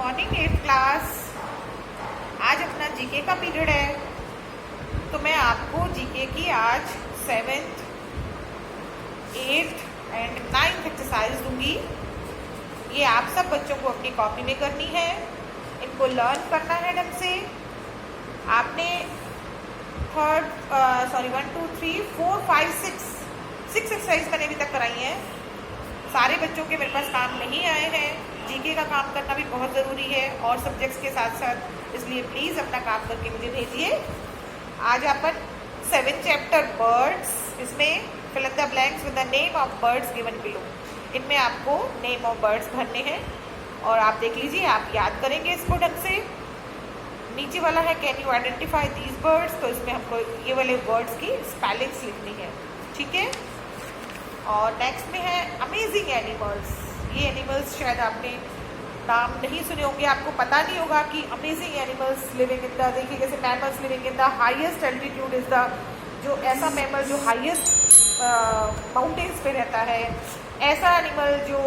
Morning 8th class. आज अपना GK का पीरियड है, तो मैं आपको जीके की आज 7th, 8th and 9th exercise दूंगी। ये आप सब बच्चों को अपनी कॉपी में करनी है, इनको लर्न करना है ढंग से। आपने 1 2 3 4 5 6 एक्सरसाइज मैंने अभी तक कराई हैं। सारे बच्चों के मेरे पास काम नहीं आए हैं। जीके का काम करना भी बहुत ज़रूरी है और सब्जेक्ट्स के साथ साथ, इसलिए प्लीज़ अपना काम करके मुझे भेजिए। आज अपन 7th चैप्टर बर्ड्स, इसमें fill in the blanks with the name of birds given below. इनमें आपको नेम ऑफ बर्ड्स भरने हैं और आप देख लीजिए, आप याद करेंगे इसको ढंग से। नीचे वाला है can you identify these birds, तो इसमें हमको ये वाले वर्ड्स की स्पेलिंग्स लिखनी है, ठीक है। और नेक्स्ट में है अमेजिंग एनिमल्स। ये एनिमल्स शायद आपने नाम नहीं सुने होंगे, आपको पता नहीं होगा कि amazing animals living in the, देखिए जैसे mammals living in the highest altitude is the, जो ऐसा मैमल जो हाईएस्ट माउंटेन्स पे रहता है, ऐसा एनिमल जो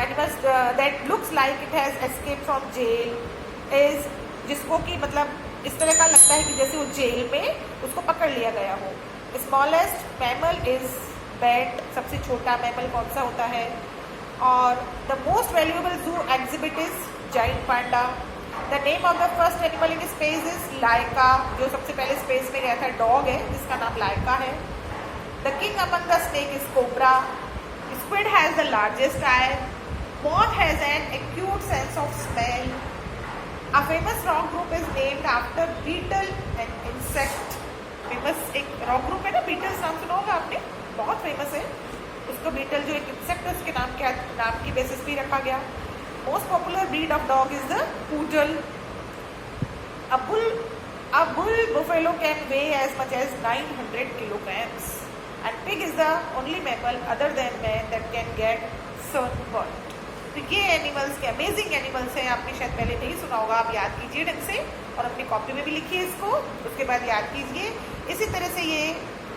animals that looks like it has escape from jail is, जिसको कि मतलब इस तरह का लगता है कि जैसे वो जेल में उसको पकड़ लिया गया हो। स्मॉलेस्ट मैमल इज बैट, सबसे छोटा मैमल कौन सा होता है। और the most valuable zoo exhibit is giant panda. The name of the first animal in space is Laika, जो सबसे पहले स्पेस में गया था डॉग है जिसका नाम लाइका है। The king among the snake is cobra. Squid has the largest eye. Moth has an acute sense of smell. A famous rock group is named after beetle and insect. Famous एक rock group है ना, Beatles नाम सुना होगा आपने, बहुत famous है। उसको बीटल जो एक इंसेक्ट है उसके नाम की बेसिस पे रखा गया। Most popular breed of dog is the poodle. A bull buffalo can weigh as much as 900 kilograms and pig is the only mammal other than man that can get sunburned। तो ये animals के amazing animals हैं, आपने शायद पहले नहीं सुना होगा, आप याद कीजिए ढंग से और अपनी कॉपी में भी लिखिए इसको, उसके बाद याद कीजिए। इसी तरह से ये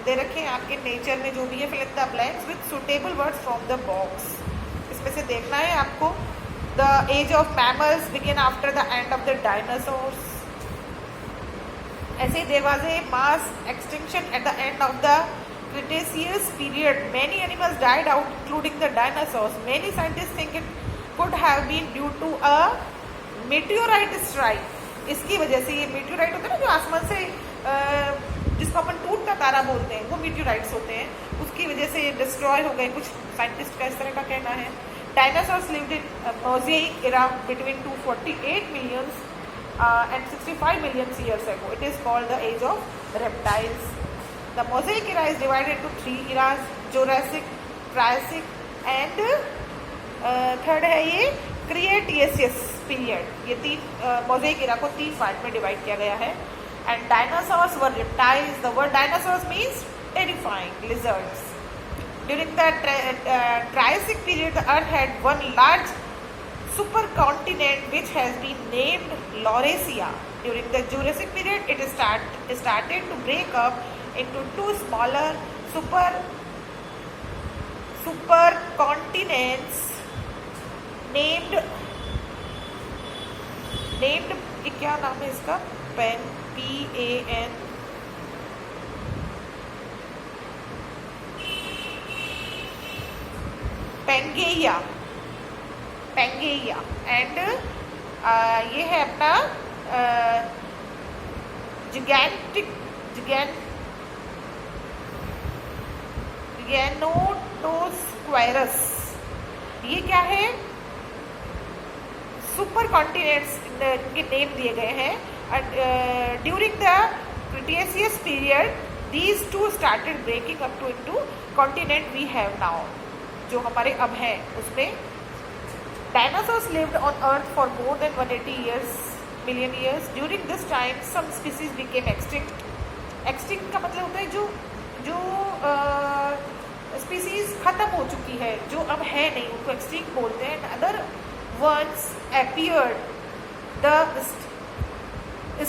दे रखे हैं आपके नेचर में जो भी है, fill in the blanks with suitable words from the box. इसमें से देखना है आपको। The age of mammals begin after the end of the dinosaurs. ऐसे there was a mass extinction at the end of the Cretaceous period. Many animals died out, including the dinosaurs. Many scientists think it could have been due to a meteorite strike. इसकी वजह से, ये meteorite होता है ना जो आसमान से जिसको अपन टूटता तारा बोलते हैं, वो meteorites होते हैं, उसकी वजह से ये डिस्ट्रॉय हो गए, कुछ साइंटिस्ट का इस तरह का कहना है। Dinosaurs lived in Mosaic era between 248 million and 65 million years ago. It is called the age of reptiles. The Mosaic era is divided into 3 eras: Jurassic, Triassic and third है ये Cretaceous period। ये 3 Mosaic era को 3 part में divide किया गया है। And dinosaurs were reptiles. The word dinosaurs means terrifying lizards. During the Triassic period, the Earth had one large supercontinent which has been named Laurasia. During the Jurassic period, it started to break up into 2 smaller supercontinents named क्या नाम है इसका, PAN Pangaea and ये है अपना Gigantosquirus। ये क्या है, सुपर कॉन्टिनेंट्स के नेम दिए गए हैं। During the Cretaceous period these 2 started breaking up to into continent we have now, जो हमारे अब हैं उसमें। Dinosaurs lived on earth for more than 180 million years. During this time some species became extinct. Extinct का मतलब होता है जो स्पीसीज खत्म हो चुकी है, जो अब है नहीं, उनको एक्सटिंक्ट बोलते हैं। Other ones appeared. The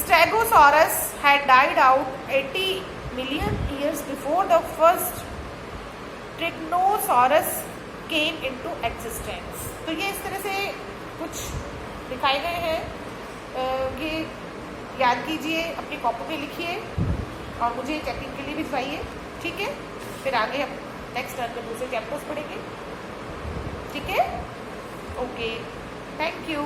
Stegosaurus had died out 80 million years before the first Trichinosaurus came into existence। तो ये इस तरह से कुछ दिखाए गए हैं ये याद कीजिए, अपनी कॉपी पे लिखिए और मुझे चेकिंग के लिए भिजवाइए, ठीक है। फिर आगे हम नेक्स्ट टर्न में दूसरे चैप्टर्स पढ़ेंगे, ठीक है। Okay, thank you.